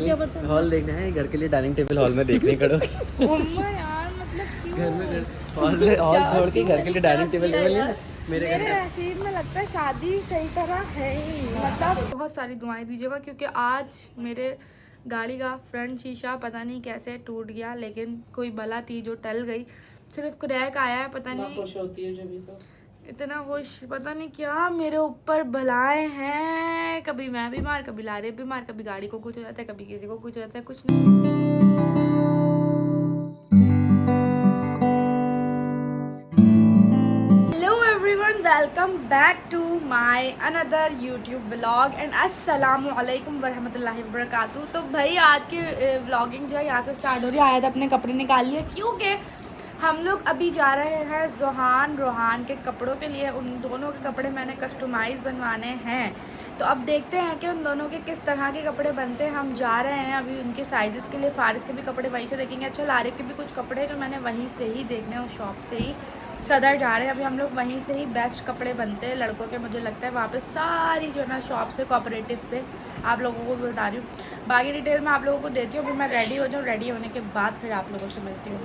Finally hall देखना है घर के लिए, डाइनिंग टेबल हॉल में देखने करोगे। यार मतलब घर में हॉल छोड़ के घर के लिए डाइनिंग टेबल मेरे घर का। नसीब में लगता है शादी सही तरह है ही। मतलब बहुत सारी दुआएं दीजिएगा क्योंकि आज मेरे गाड़ी का फ्रंट शीशा पता नहीं कैसे टूट गया, लेकिन कोई बला थी जो टल गई। सिर्फ क्रैक आया है, पता नहीं खुश होती है जब तो इतना खुश, पता नहीं क्या मेरे ऊपर बलाएं हैं। कभी मैं बीमार, कभी लारे बीमार, कभी गाड़ी को कुछ हो जाता है, कभी किसी को कुछ हो जाता है, कुछ नहीं। Welcome back to my another YouTube vlog and अस्सलामु अलैकुम वरहमतुल्लाहि वबरकातुहू। तो भाई आज की व्लॉगिंग जो है यहाँ से स्टार्ट हो रही है। आया था अपने कपड़े निकाल लिए क्योंकि हम लोग अभी जा रहे हैं जोहान रोहान के कपड़ों के लिए। उन दोनों के कपड़े मैंने कस्टमाइज़ बनवाने हैं, तो अब देखते हैं कि उन दोनों के किस तरह के कपड़े बनते हैं। हम जा रहे हैं अभी उनके साइज़ के लिए। फारिस के भी कपड़े वहीं से देखेंगे। अच्छा, लारिफ के भी कुछ कपड़े जो मैंने वहीं से ही देखने हैं, उस शॉप से ही। सदर जा रहे हैं अभी हम लोग, वहीं से ही बेस्ट कपड़े बनते हैं लड़कों के। मुझे लगता है वहाँ पे सारी जो है ना शॉप से कोऑपरेटिव पे आप लोगों को भी बता रही हूँ। बाकी डिटेल मैं आप लोगों को देती हूँ। अभी मैं रेडी हो जाऊँ, रेडी होने के बाद फिर आप लोगों से मिलती हूँ।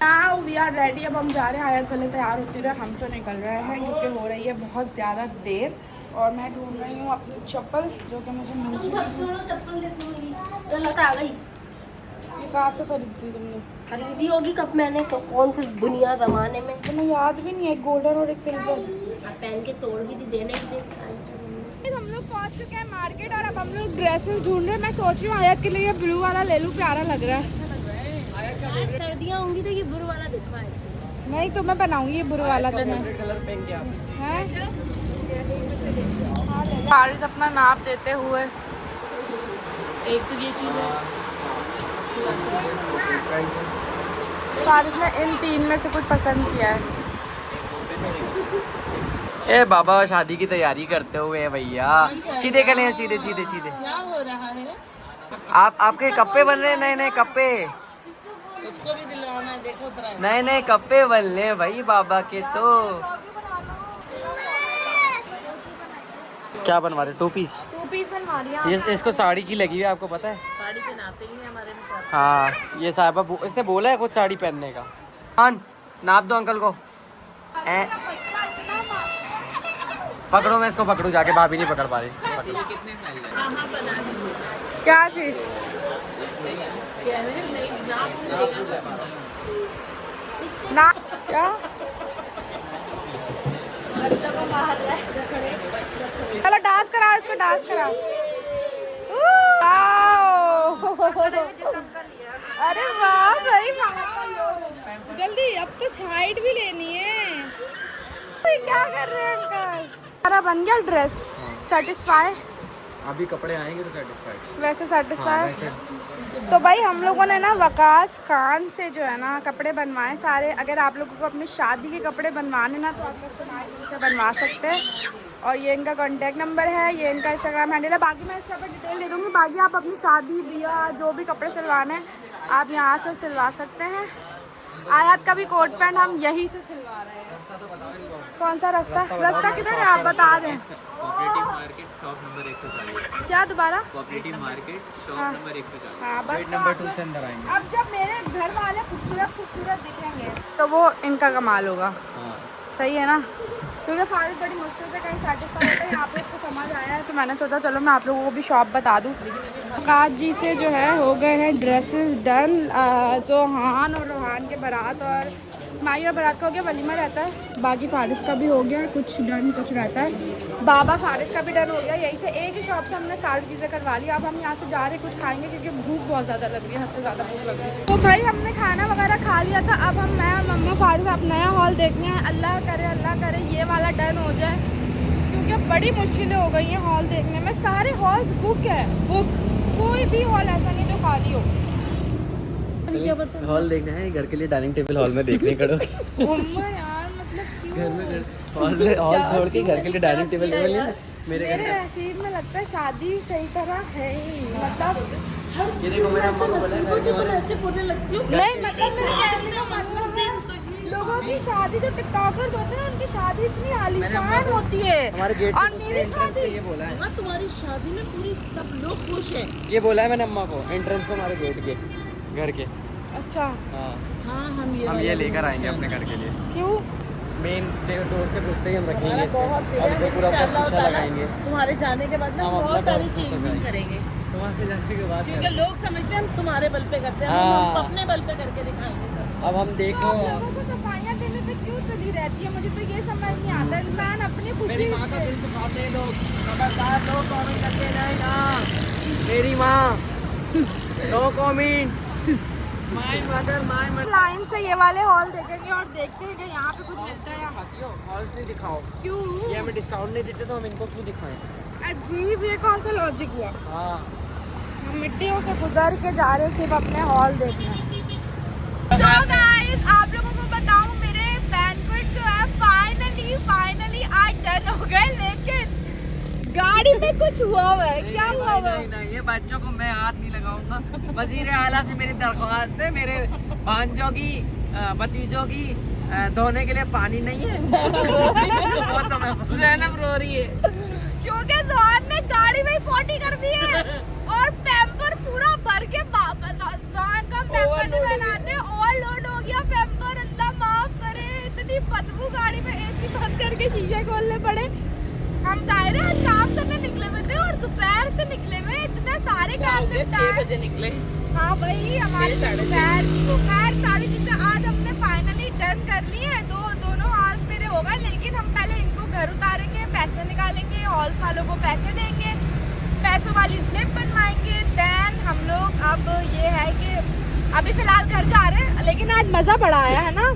Now we are ready. अब हम जा रहे हैं। आयत पहले तैयार होती रहे, हम तो निकल रहे हैं क्योंकि हो रही है बहुत ज़्यादा देर। और मैं ढूंढ रही हूँ अपनी चप्पल जो कि मुझे मिल चुकी है। चप्पल देखो मेरी गलत आ गई। ये कहाँ से खरीदी तुमने? खरीदी होगी कब मैंने, कौन से दुनिया जमाने में, तुम्हें याद भी नहीं है? एक गोल्डन और एक सिल्वर। आप पहन के तोड़ भी थी, देने की दे। हम लोग पहुंच चुके हैं मार्केट और अब हम लोग ड्रेसेस ढूंढ रहे हैं। मैं सोच रही हूँ आयत के लिए ये ब्लू वाला ले लूँ, प्यारा लग रहा है। सर्दियाँ होंगी तो ये बुर वाला दिखवा है। नहीं तो मैं बनाऊंगी ये बुरा वाला। तो नहीं कलर पहन के आप फारिस अपना नाप देते हुए, एक तो ये चीज़ है। फारिस ने इन तीन में से कुछ पसंद किया है। ए बाबा शादी की तैयारी करते हुए भैया सीधे कर लें, सीधे सीधे सीधे। क्या हो रहा है? आपके कप्पे बन रहे हैं, नए नए कप्पे। उसको भी दिलवाना है, देखो नए नए कप्पे बन रहे भाई बाबा के। तो क्या बनवा रहे? 2 पीस। 2 पीस बनवा रही ये इसको साड़ी की लगी हुई है, आपको पता है? साड़ी के नापे ही हमारे में। हाँ, ये साहिबा इसने बोला है कुछ साड़ी पहनने का। हाँ, नाप दो अंकल को। पकड़ो, मैं इसको पकड़ू जाके, भाभी नहीं पकड़ पा रही। क्या चीज़? ना क्या? चलो डांस कराओ, इसको डांस कराओ। अरे वाह भाई, जल्दी अब तो साइड भी लेनी है। क्या कर रहे हैं अंकल? हमारा बन गया ड्रेस। सेटिस्फाई? अभी कपड़े आएंगे तो सेटिस्फाइड। वैसे सेटिस्फाई। तो भाई हम लोगों ने ना वकास खान से जो है ना कपड़े बनवाए सारे। अगर आप लोगों को अपनी शादी के कपड़े बनवाने ना तो आप कस्टमाइज से बनवा सकते हैं। और ये इनका कॉन्टैक्ट नंबर है, ये इनका इंस्टाग्राम हैंडल है। बाकी मैं इंस्टा पर डिटेल दे दूँगी। बाकी आप अपनी शादी ब्याह जो भी कपड़े सिलवाने हैं आप यहाँ से सिलवा सकते हैं। आयात का भी कोट पैंट हम यहीं से सिलवा रहे हैं। कौन सा रास्ता? रास्ता किधर है आप बता दें। Cooperative market shop number 140। क्या दोबारा? Cooperative market shop number 140। हाँ बस नंबर 2 से अंदर आएंगे। अब जब मेरे घर वाले खूबसूरत खूबसूरत दिखेंगे तो वो इनका कमाल होगा। हाँ। सही है ना? क्योंकि फारिस बड़ी मुश्किल से कहीं सेटिस्फाई होता है। यहाँ पे इसको समझ आया है तो मैंने सोचा चलो मैं आप लोगों को भी शॉप बता दूँ। काज जी से जो है हो गए हैं ड्रेसेस डन। जोहान और रोहान के बारात और माई और बारात का हो गया, वलीमा रहता है। बाकी फारिस का भी हो गया, कुछ डन कुछ रहता है। बाबा फारिस का भी डन हो गया। यहीं से एक ही शॉप से हमने सारी चीज़ें करवा ली। अब हम यहाँ से जा रहे हैं, कुछ खाएंगे क्योंकि भूख बहुत ज़्यादा लग रही है, हद से ज़्यादा भूख लग रही है। तो भाई हमने खाना वगैरह खा लिया था। अब हम मैं और मम्मा फारिस आप नया हॉल देखने हैं। अल्लाह करे ये वाला डन हो जाए क्योंकि बड़ी मुश्किलें हो गई हैं हॉल देखने में। सारे हॉल्स बुक है, बुक। कोई भी हॉल ऐसा नहीं जो खाली हो। हॉल देखना है घर के लिए, डाइनिंग टेबल हॉल में देखने करोगे। यार मतलब घर में हॉल छोड़ के घर के लिए डाइनिंग टेबल मेरे घर का। नसीब में लगता है शादी सही तरह है ही। मतलब ये देखो मैंने अम्मा को बोला था कि तो ऐसे बोलने लगती हूँ। नहीं मतलब मेरे कहने का मतलब लोगों की शादी जो टिकटॉकर्स होते हैं उनकी शादी इतनी आलीशान होती है। हमारे गेट और मेरी शादी ये बोला है, मम्मा तुम्हारी शादी में पूरी सब लोग खुश हैं। ये बोला है मैंने अम्मा को एंट्रेंस पे हमारे गेट के घर के। अच्छा हाँ हाँ हम ये लेकर आएंगे अपने घर के लिए। क्यों? मेन डोर से घुसते ही हम रखेंगे हमारा इसे। बहुत दिल है, अब तो पूरा इंशाअल्लाह शीशा ताला लगाएंगे। तुम्हारे जाने के बाद ना हम अपना बहुत सारी डोर से चेंजिंग सजाएंगे। करेंगे, तुम्हारे जाने के बाद क्योंकि लोग समझते हैं हम तुम्हारे बल पे करते हैं, हाँ। हम अपने बल पे करके दिखाएंगे सब। अब हम तो देखो। आप लोगों को सफाइयाँ देने पे क्यों तुली रहती है? मुझे तो ये समझ नहीं आता। इंसान अपनी खुशी मेरी माँ का दिल दुखाते हैं लोग, खबरदार लोग कमेंट करते नहीं ना। मेरी माँ no comments. My mother line से ये वाले हॉल देखेंगे और देखते हैं कि यहाँ पे कुछ मिलता है। खाती हो हॉल्स नहीं दिखाओ, क्यों? ये हमें डिस्काउंट नहीं देते तो हम इनको क्यों दिखाएं। अजीब, ये कौन सा लॉजिक हुआ? हाँ हम मिट्टियों से गुजर के जा रहे हैं सिर्फ अपने हॉल देखने। So guys, आप लोगों को बताऊं मेरे बैंक्वेट जो है फाइनली आज डन हो गए, लेकिन गाड़ी में कुछ हुआ है। क्या हुआ हुआ? नहीं ये बच्चों को मैं हाथ नहीं लगाऊंगा। वजीर आला से मेरी दरख्वास्त है, मेरे भांजों की भतीजों की धोने के लिए पानी नहीं है। वो तो मैं ज़ैनब रो रही है क्योंकि जॉन ने गाड़ी में ही पोटी कर दी है और पैम्पर पूरा भर के जॉन का पैम्पर नहीं बनाते, ओवरलोड हो गया पैम्पर। अल्लाह माफ करे, इतनी बदबू गाड़ी में। एसी बंद करके शीशे खोलने पड़े। हम जाहिर है काम करने निकले हुए थे और दोपहर से निकले हुए, इतने सारे काम 6 बजे निकले। हाँ भाई, हमारी दोपहर को खैर सारी चीजें आज हमने फाइनली डन कर ली है। दोनों हॉल्स मेरे हो गए, लेकिन हम पहले इनको घर उतारेंगे, पैसे निकालेंगे, हॉल्स वालों को पैसे देंगे, पैसों वाली स्लिप बनवाएंगे। देन हम लोग अब ये है कि अभी फिलहाल घर जा रहे हैं, लेकिन आज मजा बड़ा आया है ना।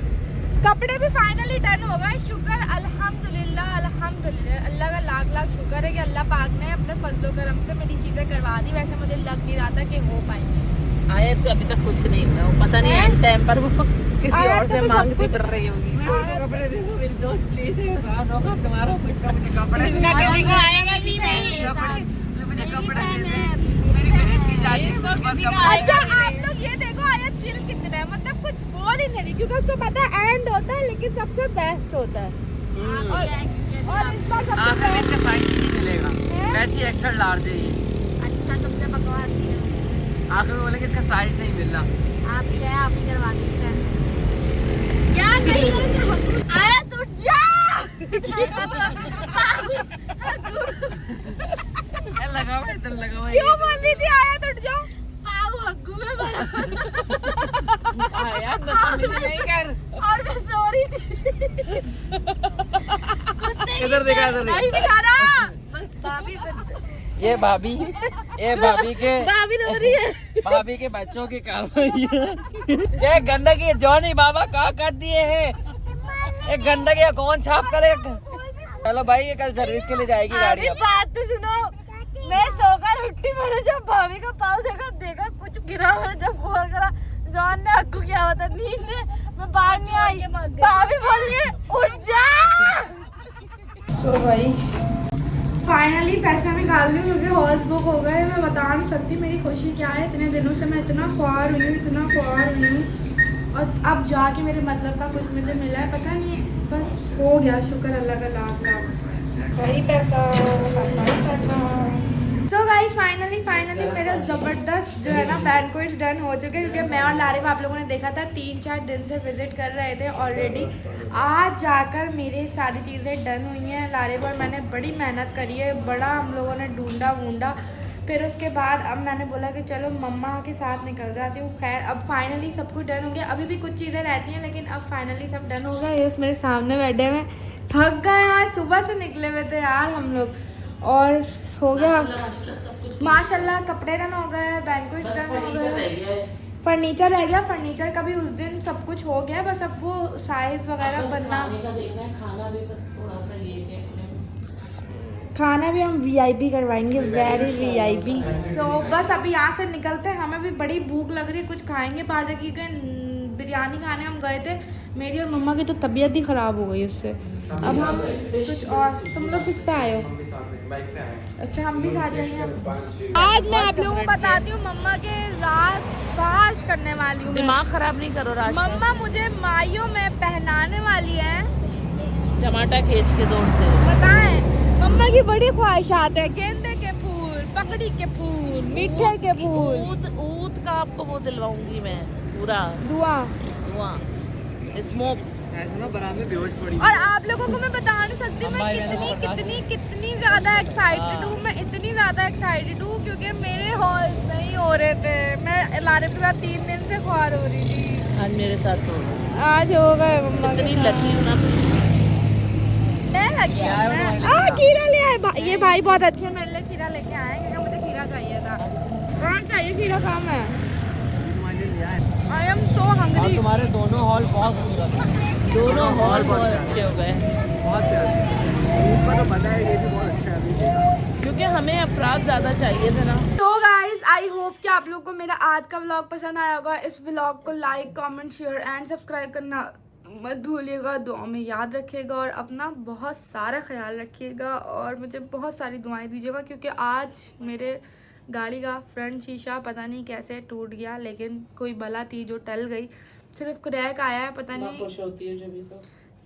कपड़े भी फाइनली डन हो गए, शुक्र अल्हम्दुलिल्लाह। अल्लाह का लाख शुक्र है कि अल्लाह पाक ने अपने फजलो करम से मेरी चीजें करवा दी। वैसे मुझे लग नहीं रहा था कि हो पाएंगे। आयत को अभी तक कुछ नहीं हुआ, वो पता नहीं एंड टाइम पर वो किसी आयत और को से तो सब मांगती कुछ- फिर रही होगी। कपड़े दे दो मेरी दोस्त प्लीज, एहसान होगा तुम्हारा। मुझे कपड़े इसका किसी को आएगा भी नहीं। मुझे कपड़े दे दे। मेरी बहन की शादी है, उसके पास कपड़े अच्छा आप लोग ये देखो आयत चिल कितना है, मतलब कुछ बोल ही नहीं रही, क्योंकि उसको पता है एंड होता है लेकिन सबसे बेस्ट होता है। और इस बार सबसे आखिर में बेस्ट इसका साइज ही नहीं मिलेगा, वैसे ही एक्स्ट्रा लार्ज है ये। अच्छा तुमसे बकवास है, आखिर में बोलेंगे इसका साइज नहीं मिल रहा। आप ही है, आप ही करवा दीजिए। क्या नहीं आयत उठ जा। लगाओ इधर लगाओ। क्यों बोल रही थी आयत उठ जाओ? नहीं कर। और मैं सो रही थी। इधर दिखा, इधर नहीं दिखा। दिखा रहा। ये भाभी, ये भाभी के भाभी रो रही है। भाभी के बच्चों की कार्रवाई है। ये गंदगी जॉनी बाबा कहाँ कर दिए हैं? ये गंदगी कौन साफ करे? चलो भाई, ये कल सर्विस के लिए जाएगी गाड़ी। अब बात तो सुनो, मैं सोकर उठी, मैंने जब भाभी का पाँव देखा कुछ गिरा हुआ। जब खोल करा जॉन ने अक्कू क्या होता नींद में, मैं बाहर नहीं आई। भाभी बोल रही है उठ जा। सो भाई फाइनली पैसा निकाल ली, क्योंकि हॉल्स बुक हो गए। मैं बता नहीं सकती मेरी खुशी क्या है। इतने दिनों से मैं इतना ख्वार हुई हूँ और अब जाके मेरे मतलब का कुछ मुझे मिला है, पता नहीं, बस हो गया। शुक्र अल्लाह का लाख वही पैसा। तो गाइस फाइनली मेरा ज़बरदस्त जो है ना बैंक्वेट डन हो चुके हैं, क्योंकि मैं और लारिब आप लोगों ने देखा था 3-4 दिन से विजिट कर रहे थे ऑलरेडी। आज जाकर मेरी सारी चीज़ें डन हुई हैं। लारिब और मैंने बड़ी मेहनत करी है, बड़ा हम लोगों ने ढूंढा। फिर उसके बाद अब मैंने बोला कि चलो मम्मा के साथ निकल जाती हूँ। खैर अब फाइनली सब कुछ डन हो गया। अभी भी कुछ चीज़ें रहती हैं, लेकिन अब फाइनली सब डन हो गया। ये मेरे सामने बैठे हुए, थक गए आज, सुबह से निकले हुए थे यार हम लोग, और हो गया माशाल्लाह। कपड़े डन हो गए, बैंक्वेट डन हो गए, फर्नीचर रह गया। फर्नीचर का भी उस दिन सब कुछ हो गया, बस अब वो साइज वगैरह बनना। खाना भी हम वीआईपी करवाएंगे, वेरी वीआईपी। सो बस अभी यहाँ से निकलते हैं, हमें भी बड़ी भूख लग रही है, कुछ खाएंगे बाहर जाके। बिरयानी खाने हम गए थे, मेरी और मम्मा की तो तबीयत ही ख़राब हो गई उससे। अब हम कुछ और। तुम लोग किस पे आए हो? अच्छा हम भी साथ जाएंगे। आज मैं आप लोगों को बताती हूँ मम्मा के राज फाश करने वाली हूँ। दिमाग खराब नहीं करो राज। मम्मा मुझे माइयों में पहनाने वाली है टमाटर खींच के दौड़ से। बताएं मम्मा की बड़ी ख्वाहिशात है, गेंदे के फूल, पकड़ी के फूल, मीठे के फूल, ऊद का आपको वो दिलवाऊंगी मैं पूरा धुआं। स्मोक। बराबर बेहोश पड़ी। और आप लोगों को मैं बता नहीं सकती मैं कितनी ज़्यादा एक्साइटेड हूँ। मैं इतनी ज़्यादा एक्साइटेड हूँ क्योंकि मेरे हॉल नहीं हो रहे थे। मैं लारे के साथ 3 दिन से ख्वार हो रही थी। आज मेरे साथ तो आज हो गए मम्मा। इतनी लकी हूँ ना मैं लगी हूँ। खीरा ले आए ये भाई बहुत अच्छे मेरे लिए खीरा लेके आए क्योंकि मुझे खीरा चाहिए था। कौन चाहिए खीरा काम है। I am so hungry. तुम्हारे दोनों हॉल बहुत खूबसूरत हैं। दोनों हॉल बहुत अच्छे हो गए। बहुत प्यारे। ऊपर तो पता है ये भी बहुत अच्छा है क्योंकि हमें अफराद ज़्यादा चाहिए थे ना। तो गाइज आई होप कि आप लोगों को मेरा आज का व्लॉग पसंद आया होगा। इस व्लॉग को like comment share and subscribe करना मत भूलिएगा। दुआ में याद रखिएगा और अपना बहुत सारा ख्याल रखिएगा और मुझे बहुत सारी दुआएं दीजिएगा क्योंकि आज मेरे गाड़ी का फ्रंट शीशा पता नहीं कैसे टूट गया, लेकिन कोई बला थी जो टल गई। सिर्फ क्रैक आया है, पता नहीं खुश होती है जब तो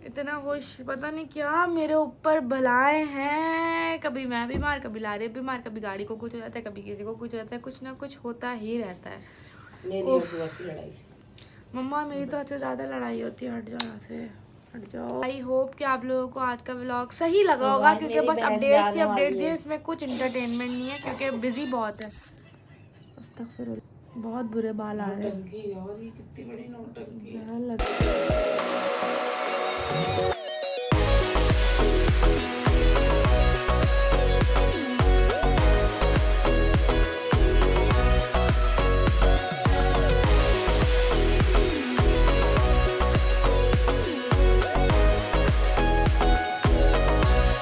इतना खुश, पता नहीं क्या मेरे ऊपर बलाएं हैं। कभी मैं बीमार, कभी लारे बीमार, कभी गाड़ी को कुछ हो जाता है, कभी किसी को कुछ हो जाता है, कुछ ना कुछ होता ही रहता है। मेरी और बुआ की लड़ाई। मम्मा मेरी तो अच्छे ज़्यादा लड़ाई होती है। हट जाओ यहाँ से, हट जाओ। आई होप कि आप लोगों को आज का व्लॉग सही लगा होगा क्योंकि बस अपडेट्स ही अपडेट्स है, इसमें कुछ इंटरटेनमेंट नहीं है क्योंकि बिजी बहुत है। अस्तगफिरुल्लाह, बहुत बुरे बाल आ रहे हैं। कितनी बड़ी नौटंकी लग